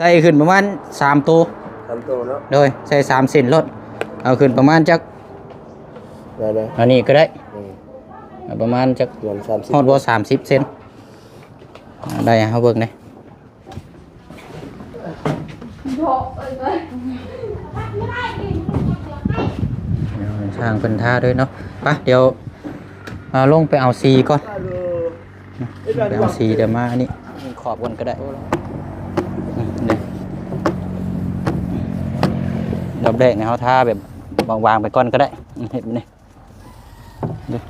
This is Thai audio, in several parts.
ใส่ขึ้นประมาณ3ตัวเนาะโดยใส่3เซนรถเอาขึ้นประมาณจักได้อันนี้ก็ได้ประมาณจักฮอดบ่30เซนได้เฮาเบิ่งได้ช่างเป็นท่าด้วยเนาะไปเดี๋ยวลงไปเอาซีก่อนไปเอาซีเดี๋ยวมาอันนี้ขอบกันก็ได้ดอกแดงเนี่ยเขาท่าแบบวางๆไปก้อนก็ได้เห็นไหมนี่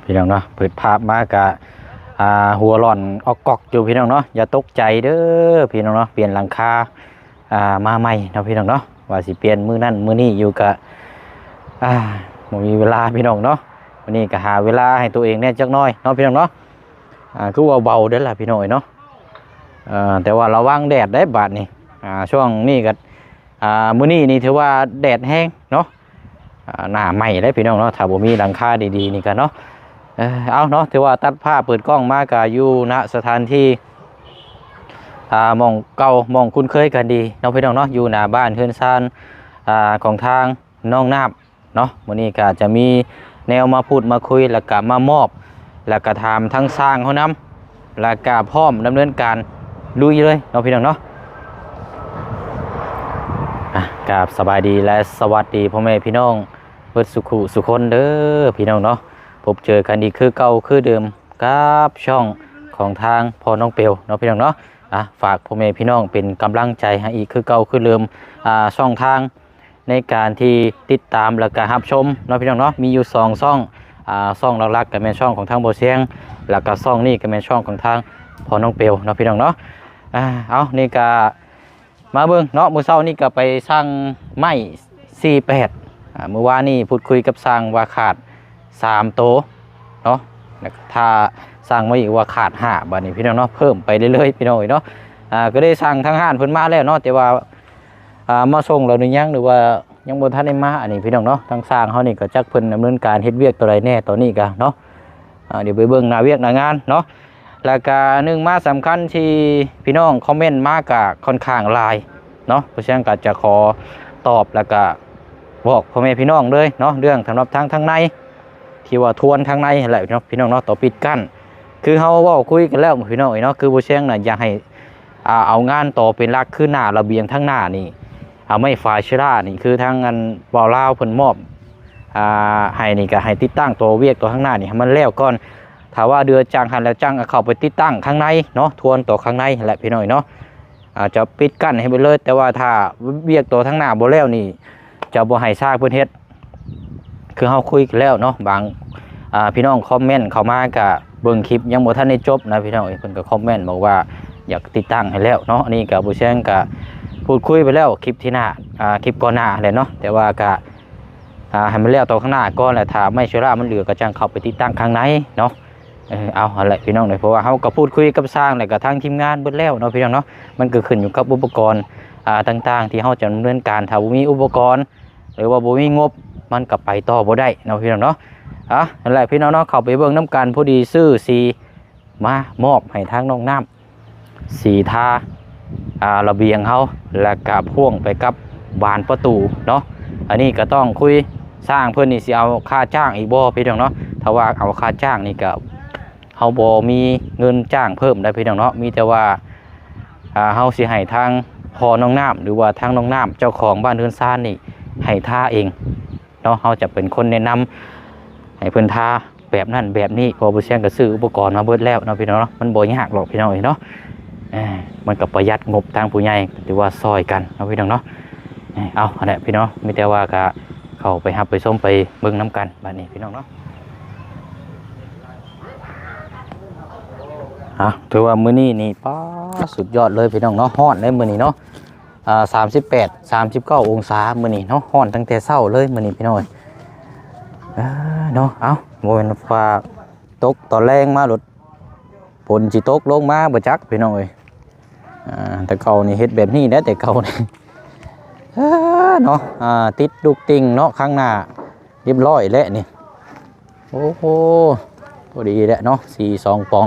พี่น้องเนาะเปิดภาพมากะหัวหล่อนออกกอกอยู่พี่น้องเนาะอย่าตกใจเด้อพี่น้องเนาะเปลี่ยนหลังคามาใหม่เนาะพี่น้องเนาะว่าสิเปลี่ยนมือนั่นมือนี่อยู่กะมีเวลาพี่น้องเนาะวันนี้ก็หาเวลาให้ตัวเองเนี่ยจักน้อยเนาะพี่น้องเนาะคือว่าเบาเด้อล่ะพี่น้อยเนาะแต่ว่าระวังแดดได้บาดนี่ช่วงนี้ก็มื้อนี้นี่ถือว่าแดดแห้งเนาะหน้าใหม่ได้พี่น้องเนาะถ้าบ่มีหลังคาดีๆนี่กันเนาะเอาเนาะถือว่าตัดผ้าเปิดกล้องมากะอยู่ณสถานที่มองเก่ามองคุ้นเคยกันดีน้องพี่น้องเนาะอยู่หน้าบ้านเฮือนซานของทางน้องนาบเนาะวันนี้ก็จะมีแนวมาพูดมาคุยแล้วก็มามอบแล้วก็ถามทั้งสร้างเขานำแล้วก็พร้อมดำเนินการลุยเลยน้องพี่น้องเนาะกราบสบายดีและสวัสดีพ่อแม่พี่น้องเปิดสุขุสุคนเด้อพี่น้องเนาะพบเจอกันอีกคือเก่าคือเดิมกับช่องของทางพ่อน้องเปียวเนาะพี่น้องเนาะฝากพ่อแม่พี่น้องเป็นกำลังใจให้อีกคือเก่าคือเดิมช่องทางในการที่ติดตามและก็รับชมเนาะพี่น้องเนาะมีอยู่2ช่องช่องหลักๆก็เป็นช่องของทางโบเซียงแล้วก็ช่องนี้ก็เป็นช่องของทางพ่อน้องเปียวเนาะพี่น้องเนาะเอานี่ก็มาเบิ่งเนาะมื้อเช้านี่ก็ไปสร้างไม้48เมื่อวานนี่พูดคุยกับสร้างว่าขาด3โตเนาะถ้าสร้างมาอีกว่าขาด5บัดนี้พี่น้องเนาะเพิ่มไปเรื่อยๆพี่น้องเนาะก็ได้สั่งทางห้านเพิ่นมาแล้วเนาะแต่ว่ามาส่งเราหรือยังหรือว่ายังบ่ทันได้มาอันนี้พี่น้องเนาะทางสร้างเฮานี่ก็จักเพิ่นดำเนินการเฮ็ดเวียกตัวใดแน่ตอนนี้ก็เนาะเดี๋ยวไปเบิ่งหน้าเวียกหน้างานเนาะแล้วก็นึงมาสำคัญที่พี่น้องคอมเมนต์มาก็ค่อนข้างหลายเนาะเพราะฉะนั้นก็จะขอตอบแล้วก็บอกพ่อแม่พี่น้องเลยเนาะเรื่องสำหรับทางในที่ว่าทวนทางในแหละพี่น้องเนาะต่อปิดกั้นคือเฮาเว้าคุยกันแล้วพี่น้องเนาะคือบ่เชียงน่ะอยากให้เอางานต่อเป็นหลักคือหน้าระเบียงทางหน้านี่เอาไม้ฟ้าเชื้อรานี่คือทางงานบ่าวลาวเพิ่นมอบให้นี่ก็ให้ติดตั้งตัวเวียกตัวข้างหน้านี่ให้มันแล้วก่อนถ้าว่าเดือจ้างหันแล้วจ้างเข้าไปติดตั้งข้างในเนาะทวนตัวข้างในแหละพี่น้องเนาะจะปิดกั้นให้ไปเลยแต่ว่าถ้าเวียกตัวทางหน้าบ่แล้วนี่จะบ่ให้ซากเพิ่นเฮ็ดคือเฮาคุยกันแล้วเนาะบางพี่น้องคอมเมนต์เข้ามาก็เบิ่งคลิปยังบ่ทันได้จบนะพี่น้องเพิ่นก็คอมเมนต์บอกว่าอยากติดตั้งให้แล้วเนาะอันนี้ก็บ่แซงก็พูดคุยไปแล้วคลิปที่หน้าคลิปก่อนหน้าแหละเนาะแต่ว่าก็ให้มันแล้วต่อข้างหน้าก่อนแล้วถ้าไม่เชื้อรามันเหลือก็จังเข้าไปติดตั้งข้างในเนาะเอาหั่นแหละพี่น้องเพราะว่าเฮาก็พูดคุยกับสร้างแล้วก็ทางทีมงานเบิดแล้วเนาะพี่น้องเนาะมันก็ขึ้นอยู่กับอุปกรณ์ต่างๆที่เฮาจะดำเนินการถ้าบ่มีอุปกรณ์หรือว่าบ่มีงบมันก็ไปต่อบ่ได้เนาะพี่น้องเนาะนั่นแหละพี่น้องเนาะเข้าไปเบิ่งน้ำกันพอดีซื้อสีมามอบให้ทางน้องน้ำสีทาระเบียงเฮาแล้วก็พ่วงไปกับบานประตูเนาะอันนี้ก็ต้องคุยสร้างเพื่อนนี่สิเอาค่าจ้างอีกบ่พี่น้องเนาะถ้าว่าเอาค่าจ้างนี่ก็เฮาบ่มีเงินจ้างเพิ่มได้พี่น้องเนาะมีแต่ว่าเฮาสิให้ทางพ่อน้องน้ำหรือว่าทางน้องน้ำเจ้าของบ้านเรือนซ่านนี่ให้ท่าเองเนาะเฮาจะเป็นคนแนะนำให้เพิ่นท่าแบบนั้นแบบนี้พอบ่เชียงก็ซื้ออุปกรณ์มาเบิดแล้วเนาะพี่น้องเนาะมันบ่ยากหรอกพี่น้องเนาะมันก็ประหยัดงบทางผู้ใหญ่หรือว่าซอยกันเนาะพี่น้องเนาะเอาอันนี้พี่น้องมีแต่ว่าก็เข้าไปรับไปส้มไปเบิ่งน้ำกันบัดนี้พี่น้องเนาะถือว่ามื้อนี้นี่ป้าสุดยอดเลยพี่น้องเนาะฮ้อนเลยมื้อนี้เนาะ38 39องศามื้อนี้เนาะฮ้อนตั้งแต่เช้าเลยมื้อนี้พี่น้องเนาะเอาโมเป็นฟ้าตกตอนแรงมาหลุด ฝนสิตกลงมาบ่จักพี่น้องเอ้ยแต่เก่านี่เฮ็ดแบบนี้นะแต่เก่านี่ เนาะติดลูกติ่งเนาะข้างหน้าเรียบร้อยแล้วนี่โอ้โหพอดีแล้วเนาะ4-2 ปอง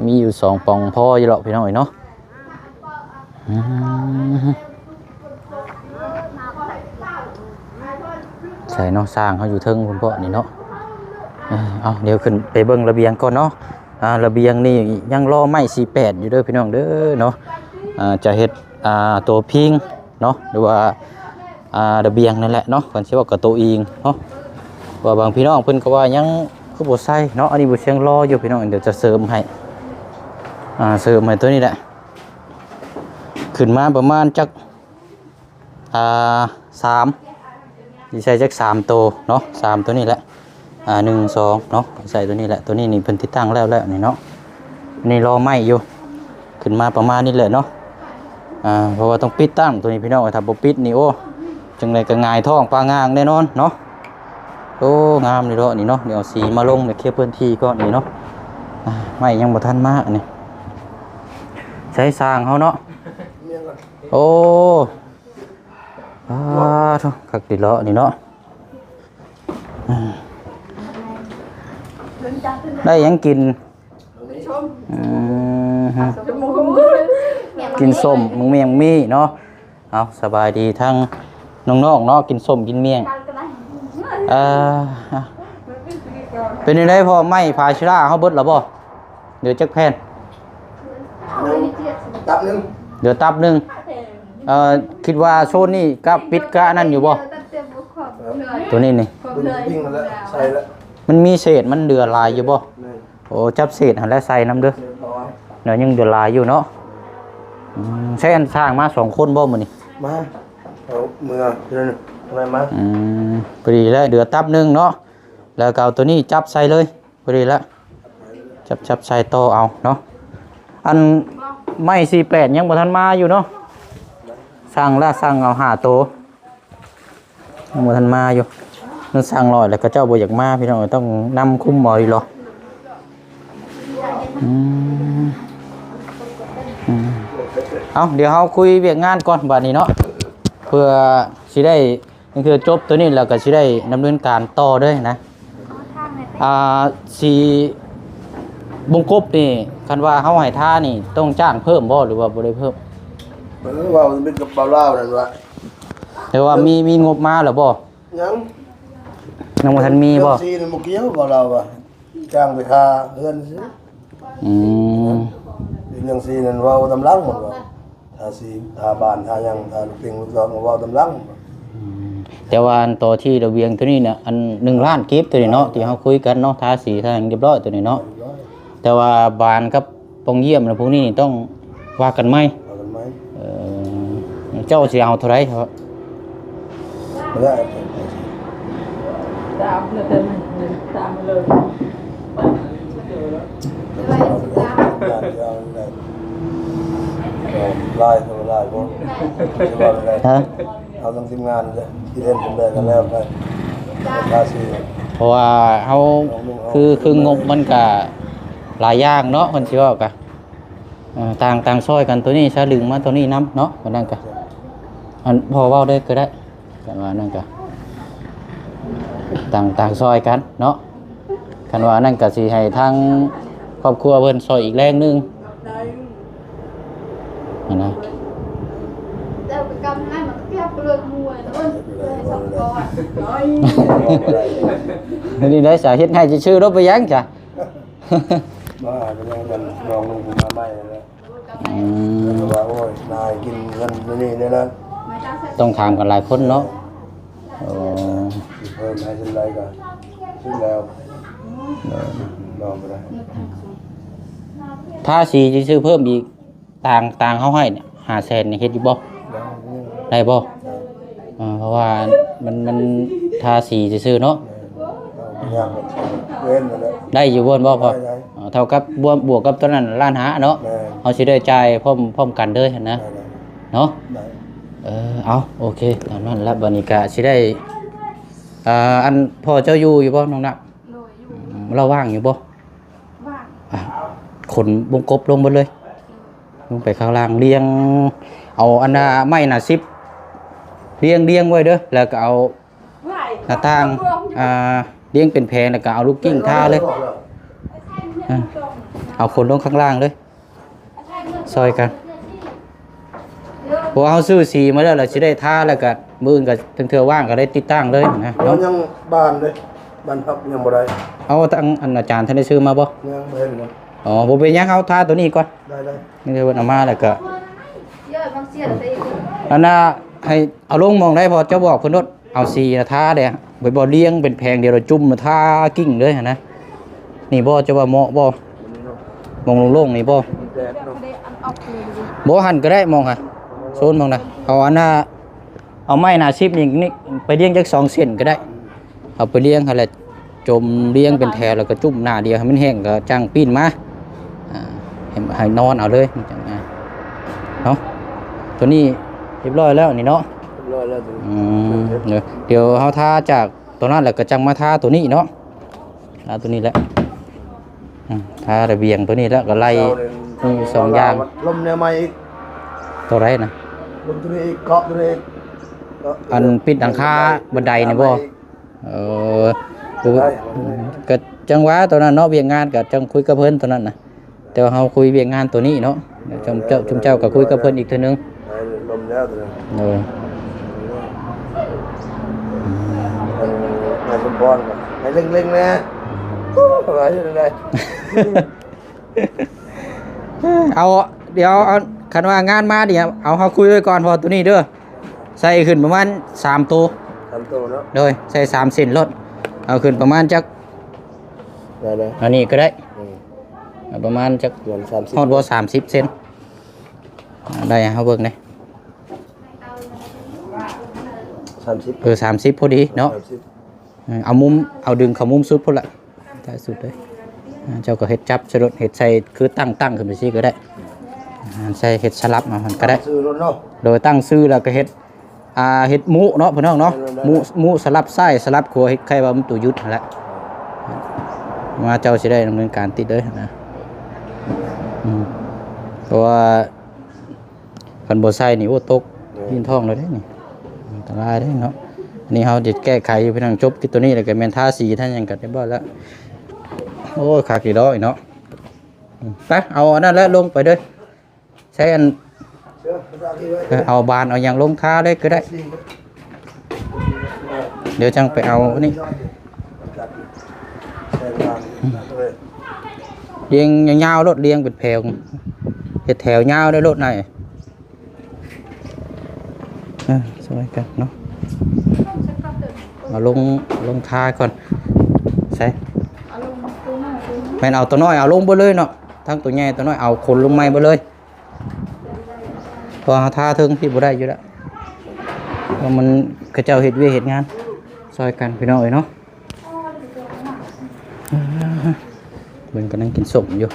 มีอยู่2 ปองพออยู่หรอกพี่น้องเอ้ยเนาะใช่เนาะสร้างเขาอยู่เทิงคุณพ่อนี่เนาะเอาเดี๋ยวขึ้นไปเบิ่งระเบียงก่อนเนาะระเบียงนี่ยังรอไม้48อยู่เด้อพี่น้องเด้อเนาะจะเฮ็ดตัวพิงเนาะหรือว่าระเบียงนั่นแหละเนาะก่อนสิว่ากับตัวอิงเนาะว่าบางพี่น้องเพิ่นก็ว่ายังคือบ่ใส่เนาะอันนี้บ่เชียงรออยู่พี่น้องเดี๋ยวจะเสริมให้เสริมให้ตัวนี้แหละขึ้นมาประมาณจัก3สิใส่จัก3ตัวเนาะ3ตัวนี้แหละ1 2เนาะใส่ตัวนี้แหละตัวนี้นี่เพิ่นติดตั้งแล้วนี่เนาะนี่รอไม้อยู่ขึ้นมาประมาณนี้แหละเนาะเพราะว่าต้องปิดตั้งตัวนี้พี่น้องถ้าบ่ปิดนี่โอ้จังได๋ก็ง่ายท้องปลางางแน่นอนเนาะโอ้งามนี่เนาะนี่เนาะเดี๋ยวสีมาลงเดี๋ยวเคลียร์พื้นที่ก่อนนี่เนาะไม่ยังบ่ทันมากนี่ใช้สร้างเฮาเนาะโอ้ทุกคักติเลาะนี่เนาะได้ยังกินกินส้มมึงเมียงมีเนาะเอาสบายดีทั้งน้องๆเนาะกินส้มกินเมียงเป็นยังไงพอไม่พาชิราเขาเบิดหรอบ่เดี๋ยวจักแผ่นตับนึงเดี๋ยวตับนึงคิดว่าโซนนี่กับปิดกะนั่นอยู่บ่ตัวนี้นี่วิ่งมาแล้วใส่แล้วมันมีเศษมันเดือลายอยู่บ่โอ้จับเศษหันแล้วใส่น้ำเด้อเดี๋ยวยังเดือลายอยู่เนาะใช้อันสร้างมา2 คนบ่มื้อนี้มาเอามือเดินอะไรมาพอดีแล้วเดือตับนึงเนาะแล้วก็เอาตัวนี้จับใส่เลยพอดีแล้วจับใส่โตเอาเนาะอันไม้48ยังบ่ทันมาอยู่เนาะสั่งเอา5 โตยังบ่ทันมาอยู่นั่นสั่งลอยแล้วก็เจ้าบ่อยากมาพี่น้องต้องนำคุ้มหมออีหรอเอาเดี๋ยวเฮาคุยเวียกงานก่อนบัดนี้เนาะเพื่อสิได้นี่คือจบตัวนี้แล้วก็สิได้ดำเนินการต่อด้วยนะสีบงกบนี่คันว่าเฮาให้ท่านี่ต้องจ้างเพิ่มบ่หรือว่าบ่ได้เพิ่มว่ามันเป็นกับเบาเล่านั่นวะแต่ว่ามีงบมาหรือบ่ยังบ่ทันมีบ่ซีนบ่เกี่ยวเบาเล่าว่ะจ้างไปค่าเฮือนซื่อเรื่องซีนั่นว่าตำลังหมดว่าถ้าซีถ้าบ้านถ้ายังถ้าลูกติงลูกดอกว่าตำลังแต่ว่าตัวที่ระเบียงตัวนี้เนี่ยอัน1 ล้านกิฟต์ตัวนี้เนาะที่เฮาคุยกันเนาะทาสีทางเรียบร้อยตัวนี้เนาะแต่ว่าบานกับปองเยี่ยมแล้วพวกนี้ต้องว่ากันไหมเจ้าสิเอาเท่าไหร่ครับได้ตามเลยตามเลยไล่ตัวไล่พวกจะว่าอะไรเอาทั้งทีมงานเลยที่เล่นเป็นแบบกันแล้วไปภาษีเพราะว่าเขาคืองบมันก็หลายอย่างเนาะคนสิว่ากันต่างซอยกันตัวนี้สลึงมาตัวนี้น้ำเนาะมันนั่นกันพอเว้าได้ก็ได้กันว่านั่นกันต่างซอยกันเนาะกันว่านั่นก็สิให้ทางครอบครัวเพิ่นซอยอีกแรงนึงนะแต่ไปกำให้มันแก้เปลือกมวยนะเลยสองก้อนนี่ได้สาเหตุให้ชื่อรถไปยังจ้ะมาเป็นยังกันลองลงมาใหม่แล้วว่าโอ้ยนายกินเงินนี่เนี่ยนะต้องถามกันหลายคนเนาะเพิ่มให้ฉันไรกันซึ่งแล้วลองไปได้ถ้าสีจะซื้อเพิ่มอีกต่างเขาให้เนี่ย500,000นี่เฮ็ดอยู่บ่ได้บ่เพราะว่ามันทาสีจะซื้อเนาะได้อยู่บ่บ่พอเท่ากับบวกกับตัวนั้นล้านหาเนาะเขาสิได้จ่ายพร้อมกันเด้อนะเนาะเอาโอเคตามนั้นแล้วบัดนี้ก็สิได้อันพ่อเจ้าอยู่บ่น้องนักเราว่างอยู่บ่ว่าง ขนวงกบลงหมดเลยลงไปข้างล่างเรียงเอาอันน่ะไม้น่ะซิปเรียงไว้เด้อแล้วก็เอาหน้าต่างเรียงเป็นแพงแล้วก็เอาลูกกิ้งท่าเลยเอาคนลงข้างล่างเลยซอยกันพอเฮาซื้อสีมาแล้วเราสิได้ท่าแล้วก็มื้ออื่นก็ถึงเทื่อว่างก็ได้ติดตั้งเลยนะ เรายังบ้านเลยบ้านพักยังบ่ได้ เอาตั้งอันอาจารย์ท่านได้ซื้อมาบ่ ยังบ่เห็นเลย อ๋อบ่เป็นหยังเอาท่าตัวนี้ก่อน ได้ นี่เดี๋ยวเพิ่นเอามาแล้วก็ เยอะบางเสียเลย อันน่ะให้เอาลงมองได้พอเจ้าบอกเพิ่นโนดเอาสีนะท่าเด้ไปบ่เลี้ยงเป็นแพงเดียวเราจุ่มมาท่ากิ้งเลยหั่นนะนี่บ่เจ้าว่าเหมาะบ่มองโล่งๆนี่บ่ แดดเนาะ บ่หันก็ได้มองค่ะโซนมองนะเอาอันน่ะเอาไม้หน้าชิปอย่างนี้ไปเลี้ยงจัก2เส้นก็ได้เอาไปเลี้ยงหั่นแหละจมเลี้ยงเป็นแถวแล้วก็จุ่มหน้าเดียวให้มันแห้งก็จ้างปีนมาให้นอนเอาเลยจังไงเนาะตัวนี้เรียบร้อยแล้วนี่เนาะ ร้อยแล้วถึง เดี๋ยวเฮาทาจากตัวนั้นแล้วก็จังมาทาตัวนี้เนาะทาตัวนี้แหละทาระเบียงตัวนี้แล้วก็ไล่มี2อย่าง ลมแนวใหม่อีก ตัวไรนะ ลมตัวนี้อีกเกาะตัวนี้อีก อันปิดหลังคาบันไดนี่บ่ก็จังหวะตัวนั้นเนาะเวียงงานก็จังคุยกับเพิ่นตัวนั้นน่ะแต่ว่าเฮาคุยเวียงงานตัวนี้เนาะจุมเจ้าก็คุยกับเพิ่นอีกเทื่อนึง ลมแล้วตัวนี้งานสมบูรณ์ให้เร่งๆนะอะไรยังไง เอาเดี๋ยวเอาคันว่างานมาเดี๋ยวเอาเฮาคุยไว้ก่อนพอตัวนี้เด้อใส่ขึ้นประมาณ3ตัว ทำตัวเนาะ โดยใส่3เส้นรถเอาขึ้นประมาณจัก ได้เลย อันนี้ก็ได้เอาประมาณจัก เงิน30 ฮอดบ่30เซนได้เฮาเบิ่งได้ 30 30พอดีเนาะเอามุมเอาดึงเข้ามุมสุดพุ่นละท้ายสุดเลยเจ้าก็เฮ็ดจับสรุปเฮ็ดใส่คือตั้งขึ้นไปซี่ก็ได้ใส่เฮ็ดสลับมามันก็ได้ ซื้อรถเนาะ โดยตั้งชื่อแล้วก็เฮ็ดเฮ็ดหมูเนาะพี่น้องเนาะหมูสลับไส้สลับขัวเฮ็ดใครว่ามันตัวยุทธนั่นแหละมาเจ้าสิได้ดำเนินการติดเลยนะเพราะว่าคันบ่ใส่นี่โอ้ตกยินท้องเลยเด้นี่อันตรายเด้เนาะอันนี้เฮาสิแก้ไขอยู่พี่น้องจบที่ตัวนี้แล้วก็แม่นทาสีท่านยังก็ได้บ่แล้วโอ้ยขาดกี่ดอกอีกเนาะไปเอาอันนั้นแล้วลงไปเด้อใช้อันเอาบานเอาอย่างลงท้าได้ก็ได้เดี๋ยวจังไปเอานี่เรียงยาวๆรถเรียงเป็นแถวเห็ดแถวยาวได้รถไหนสวยกันเนาะเอาลงท้าก่อนใช่แม่นเอาตัวน้อยเอาลงไปเลยเนาะทั้งตัวใหญ่ตัวน้อยเอาคนลงไม้ไปเลยพอท่าถึงที่บ่ได้อยู่แล้วเพราะมันกระเจ้าเฮ็ดเวียกเฮ็ดงานซอยกันพี่น้องเอ้ยเนาะเบิ่งก็นั่งกินส้มอยู่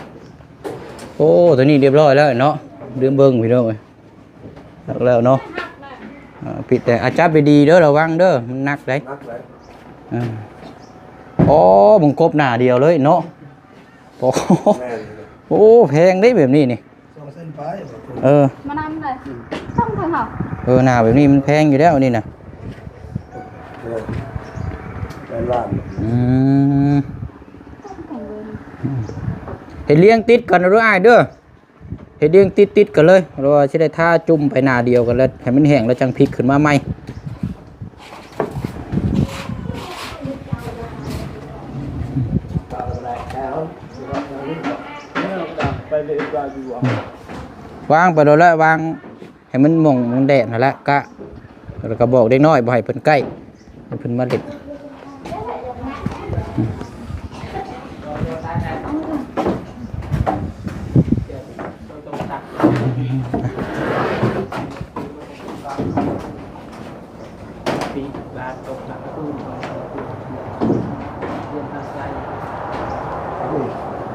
โอ้ตัวนี้เรียบร้อยแล้วเนาะลืมเบิ่งพี่น้องเอ้ยแล้วเนาะปิดแต่อาจับไปดีเด้อระวังเด้อมันหนักเด้อ๋อมึงกบหน้าเดียวเลยเนาะโอ้แพงได้แบบนี้นี่มานำเลยต้องทำเหรอหน้าแบบนี้มันแพงอยู่แล้วนี่นะเห็ดเลี้ยงติดกันหรือไอ้เด้อเห็ดเลี้ยงติดกันเลยเราจะได้ท่าจุ่มไปหน้าเดียวกันแล้วให้มันแห้งแล้วจังพลิกขึ้นมาใหม่วางไปโดนแล้ววางให้มันมองมันแดดนั่นแหละกะแล้วก็บอกเด็กน้อยบ่ให้เพิ่นใกล้ให้เพิ่นมาเล่น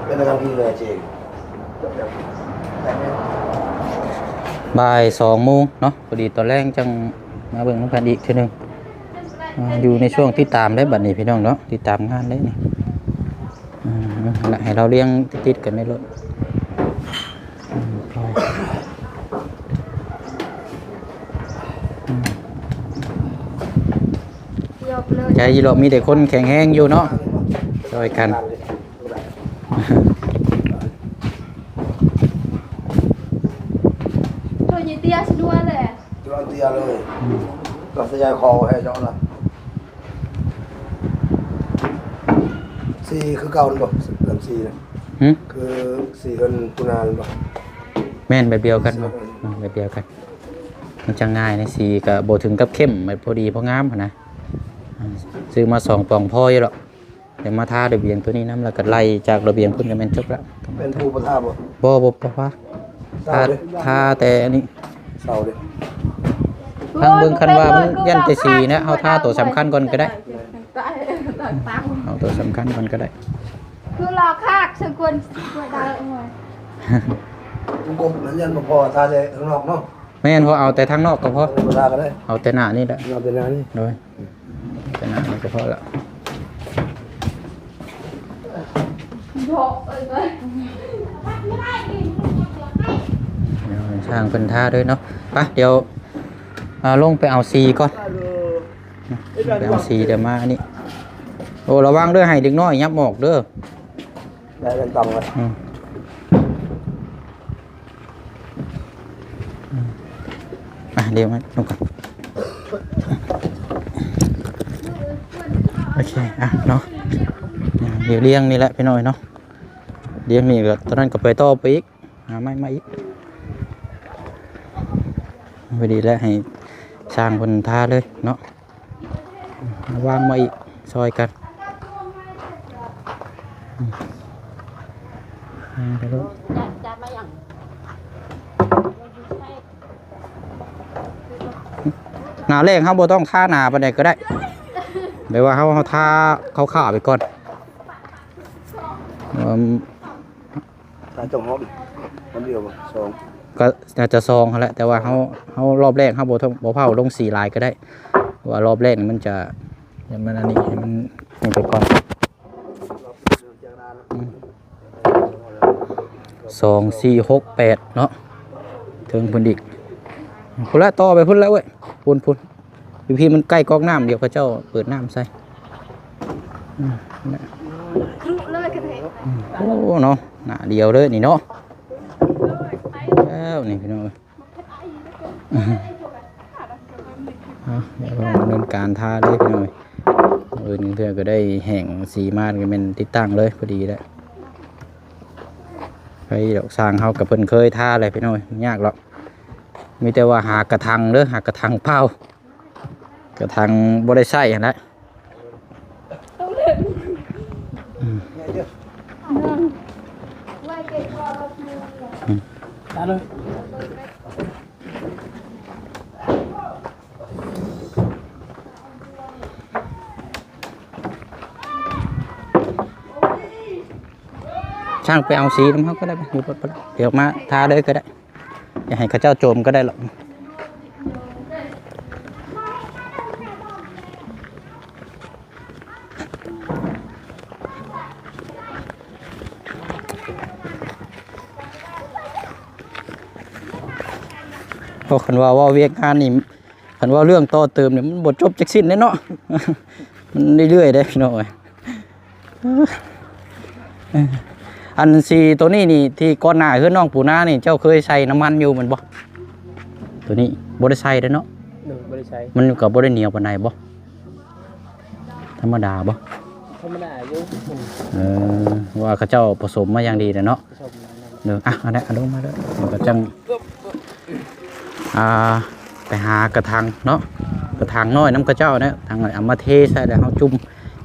เป็นอะไรที่เลยจริงบ่าย2 โมงเนาะพอดีตอนแรกจังมาเบิ่งน้ำกันอีกทีนึงอยู่ในช่วงที่ตามได้บัดนี้พี่น้องเนาะที่ตามงานได้นี่ให้เราเลี้ยงติดกันในรถ ยกเลย ใจยีโรมีแต่คนแข็งแรงอยู่เนาะช่วยกัน ตัวยีเตี้ยฉันด้วยเลย จุลันเตียเลยก็สยายคอให้เจ้าละสี่คือเก่าหรือเปล่าลำสี่นะ หึ คือสี่คนตุนานหรือเปล่า แม่นแบบเดียวกันบ่แบบเดียวกันมันจะง่ายในสีกับโบถึงกับเข้มแบบพอดีพองามหั้นนะซื้อมา2 ปองพออยู่หรอกแต่มาทาระเบียงตัวนี้น้ำแล้วก็ไล่จากระเบียงพุ่นก็แม่นจบแล้ว เป็นผู้ประทับบ่ บ่ว่า เศร้า ทา เลย ทาแต่อันนี้ เศร้าเลย ทางเบิ่งคันว่ามันยันแต่สีนะเอาทาตัวสำคัญก่อนก็ได้เอาตัวสำคัญก่อนก็ได้ คือรอคากสกุลได้หมด กบนั้นยันบ่พอทาใจข้างนอกเนาะ แม่นพอเอาแต่ทางนอกก็พอ ประทาก็ได้ เอาแต่หน้านี่แหละ เราเป็นนานนี่ โดยแต่หน้านี่ก็พอละ โยกเลย เดี๋ยวช่างเพิ่นท่าด้วยเนาะไปเดี๋ยวลงไปเอาซีก่อนไปเอาซีเดี๋ยวมาอันนี้โอ้ระวังเด้อให้เด็กน้อยยับหมอกเด้อ ได้กันต่ำเลย เดี๋ยวมาลงก่อนโอเคเนาะเดี๋ยวเลี้ยงนี่แหละพี่น้อยเนาะเลี้ยงนี่ก็ตอนนั้นก็ไปต่อไปอีกไม่อีกพอดีแล้วให้ช่างคนท่าเลยเนาะวางมาอีกซอยกันไปลูกหนาแรกเขาบ่ต้องท่าหนาไปไหนใดก็ได้แปลว่าเขาท่าเขาข่าไปก่อน ทาจงหอมคนเดียวบ่สอง ก็อาจจะซองเขาแหละแต่ว่าเขารอบแรกเขาบ่เผาลง4 ลายก็ได้ว่ารอบแรกมันจะมันอันนี้ให้มันไปก่อน2 4 6 8เนาะถึงพุ่นอีกพุ่นละต่อไปพุ่นแล้วเว้ยพุ่นพี่มันใกล้ก๊อกน้ำเดี๋ยวพระเจ้าเปิดน้ำใส่ ครุเลยกันเลย โอ้เนาะหน้าเดียวเลยนี่เนาะแล้วนี่พี่น้องเดี๋ยวเราดำเนินการทาเลยพี่น้องเพื่อนก็ได้แห่งสีมาก็เป็นติดตั้งเลยพอดีแล้วไปดอกสร้างเขากับเพิ่นเคยทาเลยพี่น้องยากหรอกมีแต่ว่าหากระทังหากระทังเผากระทังบ่ได้ใส่นะ ไม่เก่งพอเรา ได้เลย ช่างไปเอาสีน้ำเขาก็ได้ไปอยู่บนเดี๋ยวมาทาเลยก็ได้อย่าให้ข้าเจ้าโจมก็ได้หรอกเพราะคันว่าเวียกงานนี่คันว่าเรื่องต่อเติมเนี่ยมันบทจบจักสิ้นเลยเนาะ มันเรื่อยๆได้พี่น้องเอ้ยอันสีตัวนี้นี่ที่ก้อนหน้าคือน้องปูนานี่เจ้าเคยใส่น้ำมันอยู่มันบ่ตัวนี้บ่ได้ใส่เด้อเนาะ 1บ่ได้ใช้ มันก็บ่ได้เหนียวปานใดบ่ธรรมดาบ่ ธรรมดาอยู่ ว่าเขาเจ้าผสมมาอย่างดีเนาะ ชม เด้ออันนี้ลงมาเด้อมันก็จังไปหากระถางเนาะกระถางน้อยน้ำกระเจ้าเนี่ยทางเอามาเทใส่แล้วเฮาจุ่ม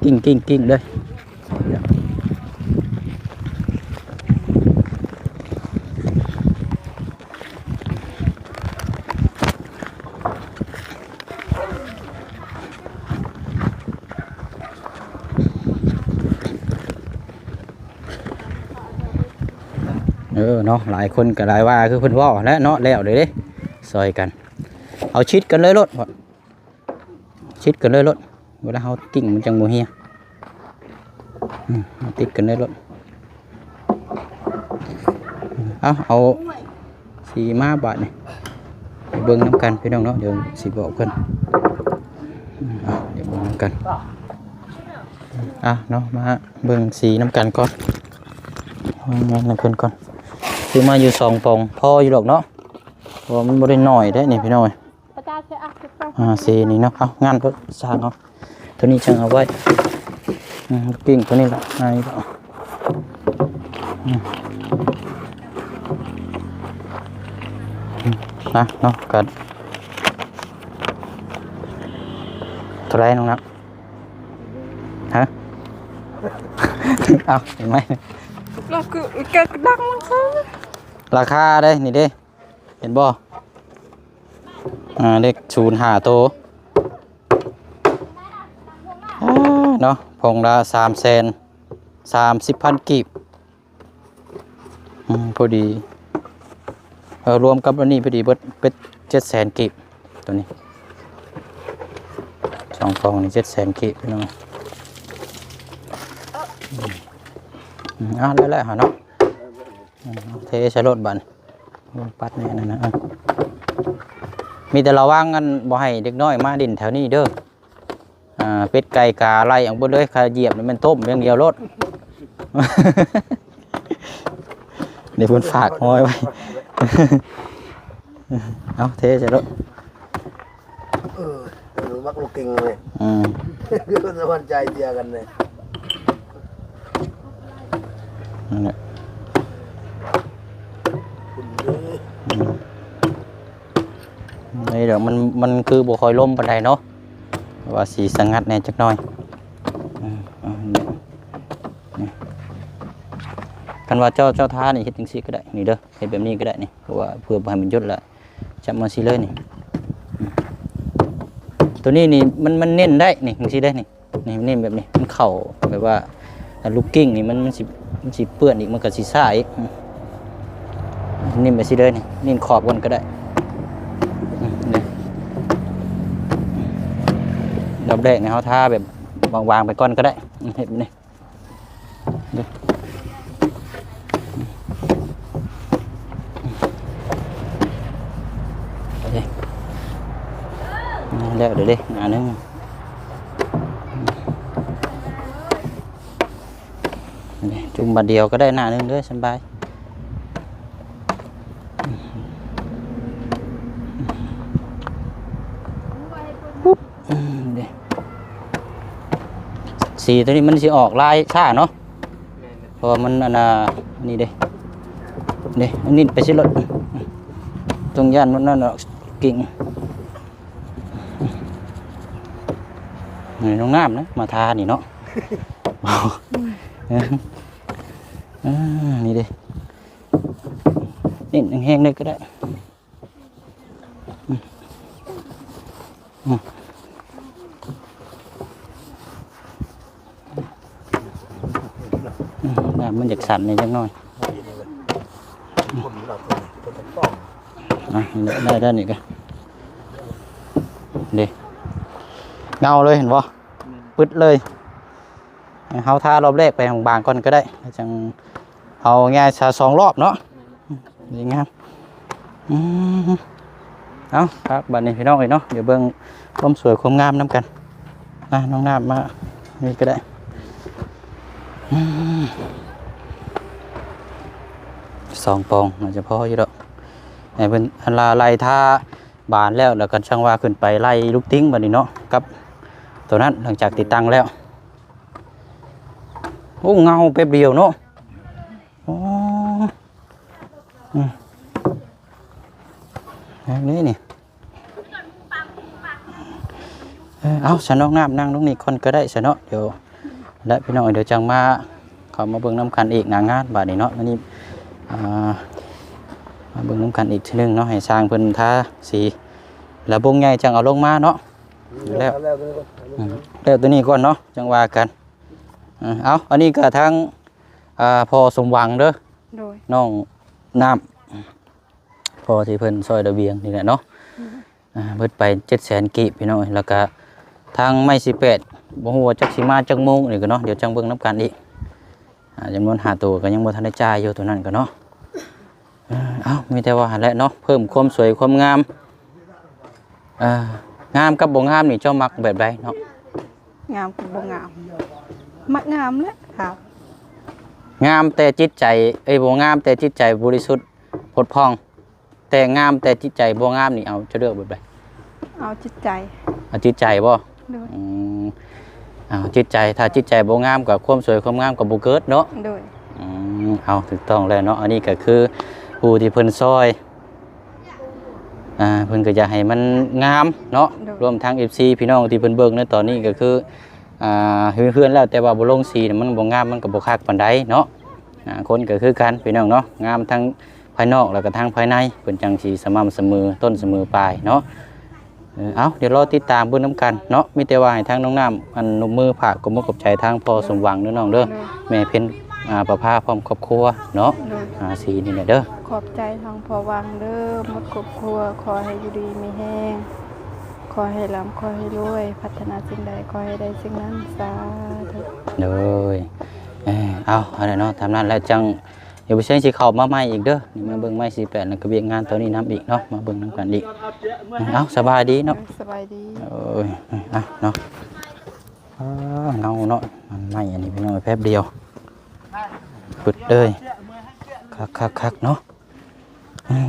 กิ้งเลยเนาะหลายคนก็หลายว่าคือเพิ่นว่าแล้วเนาะแล้วเด้ซอยกันเอาชิดกันเลยรถชิดกันเลยรถเวลาเฮากิ้งมันจังบ่เฮียติดกันเลยรถ เอาสีมาบาทนี่ไปเบิ่งน้ำกันพี่น้องเนาะเดี๋ยวสิบอกเพิ่นเดี๋ยวเบิ่งน้ำกันเนาะมาเบิ่งสีน้ำกันก่อนงั้นเพิ่นก่อนซื้อมาอยู่2 ปองพออยู่ดอกเนาะเพราะมันบ่ได้น้อยได้นี่พี่น้องสีนี่เนาะเอางานเพิ่นสร้างเอาตัวนี้จังเอาไว้ปิ้งตัวนี้ละนี่ก็เนาะกันเท่าไรน้องนักฮะ เอาเห็นไหม เราคือแกกดังมันซะ ราคาได้นี่เด้เห็นบ่เลข05โตเนาะพงละ330,000 กีบพอดีรวมกับอันนี้พอดีเบิดเป็น700,000 กีบตัวนี้2 ฟองนี่700,000 กีบพี่น้องแล้วหาเนาะเทใช้รถบันปัดเนี่ยนะมีแต่เราว่างกันบ่ให้เด็กน้อยมาดินแถวนี้เด้อเป็ดไก่กาไล่อย่างบนเลยคาเหยียบนี่มันต้มอย่างเดียวรถ เดี๋ยวเพิ่นฝากห้อยไว้ เอาเทใช่รถมักลูกกิ่งเลยก็จะมั่นใจเจียกันเลยนั่นแหละนี่เดี๋ยวมันคือบ่ค่อยล่มปานใดเนาะว่าสีสงัดแน่จักหน่อยกันว่าเจ้าท่านี่เฮ็ดจังซี่ก็ได้นี่เด้อเฮ็ดแบบนี้ก็ได้นี่เพราะว่าเพื่อบ่ให้มันหยุดละจับมาสิเลยนี่ตัวนี้นี่มันเน้นได้นี่จังซี่ได้นี่เน้นแบบนี้มันเข้าแบบว่าลูกกิ้งนี่มันสิเปื้อนอีกมันก็สิซ่าอีกนิ่มไปสิเลยนี่นิ่มขอบกันก็ได้นี่ดอกแรกเนี่ยเขาทาแบบวางๆไปก่อนก็ได้เห็นไหมนี่แล้วเดี๋ยวดิงานนึงจุ่มบาดเดียวก็ได้หน้านึงด้วยสบายสีตัวนี้มันสิออกลายซ่าเนาะเพราะมันนี่เด้อันนี้ไปสิรถตรงย่านมันนั่นกิ่งนี่น้องน้ำนะมาทานี่เนาะนี่เด้นี่แห้งๆเลยก็ได้มันอยากสั่นนี่จังน้อยได้ด้านนี้กันดีเงาเลยเห็นป่ะปึ๊ดเลยเอาท่ารอบแรกไปบางก่อนก็ได้จังเอาง่าย2 รอบเนาะดีงามเอาครับบัดนี้พี่น้องเนาะเดี๋ยวเบิ่งความสวยความงามน้ำกันน้องน้ำมานี่ก็ได้2 ปองมันจะพออยู่ดอกเป็นไล่ท่าบานแล้วกันช่างว่าขึ้นไปไล่ลูกติ้งบัดนี้เนาะกับตัวนั้นหลังจากติดตั้งแล้วโอ้เงาแป๊บเดียวเนาะนี่เอาฉันน้องน้ำนั่งตรงนี้คนก็ได้ฉันเนาะเดี๋ยวและพี่น้องเดี๋ยวจังมาเขามาเบิ่งน้ำกันอีกหนางานบาดนี้เนาะนี่มาเบิ่งน้ำกันอีกทีนึงเนาะให้สร้างเพิ่นทาสีแล้วบงใหญ่จังเอาลงมาเนาะแล้วตัวนี้ก่อนเนาะจังว่ากันเอาอันนี้ก็ทั้งพอสมหวังเด้อน้องน้ำพอที่เพิ่นซอยระเบียงนี่แหละเนาะเบิดไป700,000 กีบพี่น้องแล้วก็ทางไม้18บ่ฮู้ว่าจักสิมาจักโมงนี่ก็เนาะเดี๋ยวจังเบิ่งน้ำกันอีกจำนวน5 ตัวก็ยังบ่ทันได้จ่ายอยู่ตัวนั้นก็เนาะ เอ้ามีแต่ว่าหั่นแหละเนาะเพิ่มความสวยความงามงามกับบ่งามนี่เจ้ามักแบบใดเนาะ งามกับบ่งามมักงามแหละครับ งามแต่จิตใจบ่งามแต่จิตใจบริสุทธิ์ผดพองแต่งามแต่จิตใจบ่งามนี่เอาจะเลือกแบบใด เอาจิตใจ เอาจิตใจบ่ โดย เอาจิตใจถ้าจิตใจบ่งามกับความสวยความงามกับบ่เกิดเนาะ โดย เอาถูกต้องแล้วเนาะอันนี้ก็คือผู้ที่เพิ่นซอยเพิ่นก็อยากให้มันงามเนาะรวมทั้ง FC พี่น้องที่เพิ่นเบิ่งในตอนนี้ก็คือเพื่อนๆแล้วแต่ว่าบ่ลงสีมันบ่งามมันก็บ่คักปานใดเนาะคนก็คือกันพี่น้องเนาะงามทั้งภายนอกแล้วก็ทั้งภายในเพิ่นจังสิสม่ำเสมอต้นเสมอปลายเนาะเอาเดี๋ยวรอติดตามเบิ่งนํกันเนาะมีแต่ว่าให้ทางน้องน้ำอันนมมือผากกบมกบใจทางพอสมหวังเด้อน้องเด้อแม่เพิ่นประภาพร้อมครอบครัวเนาะสีนี่แหละเด้อ ขอบใจทางพอวางเด้อหมดครอบครัวขอให้อยู่ดีมีแห้งขอให้ร่ำขอให้รวยพัฒนาสิ่งใดขอให้ได้สิ่งนั้นสาธุ เลยเอาอะไรเนาะทำนั้นแล้วจังเดี๋ยวไปเช็คสีขาวมาใหม่อีกเด้อนี่มาเบิ่งไม้48แล้วก็เบียกงานตัวนี้น้ำอีกเนาะมาเบิ่งน้ำกันอีกเอาสบายดีเนาะ สบายดี เนาะเงาเนาะมันไหม้อันนี้พี่น้องแป๊บเดียวปึ๊ดเลยคักเนาะ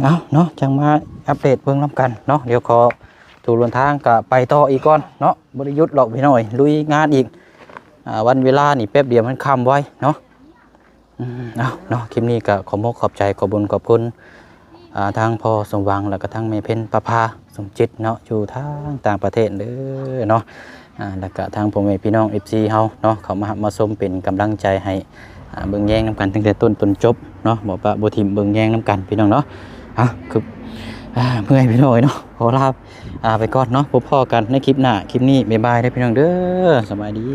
เอาเนาะจังมาอัปเดตเบิ่งน้ำกันเนาะเดี๋ยวขอถูกลนทางกับไปต่ออีกก่อนเนาะบริยุทธ์หลอกพี่น้อยลุยงานอีกวันเวลานี่แป๊บเดียวมันค่ำไว้เนาะเอาเนาะคลิปนี้ก็ขอมกขอบใจขอบุญขอบคุณทางพ่อสมหวังแล้วก็ทางแม่เพ็ญประภาสมจิตเนาะอยู่ทางต่างประเทศเด้อเนาะแล้วก็ทางพ่อแม่พี่น้อง FC เฮาเนาะเขามาชมเป็นกำลังใจให้เบิ่งแย่งน้ำกันตั้งแต่ต้นจนจบเนาะบ่ปะบ่ทิมเบิ่งแย่งน้ำกันพี่น้องเนาะคือเมื่อยพี่น้อยเนาะขอลาไปก่อนเนาะพบพ่อกันในคลิปหน้าคลิปนี้บ๊ายบายได้พี่น้องเด้อสบายดี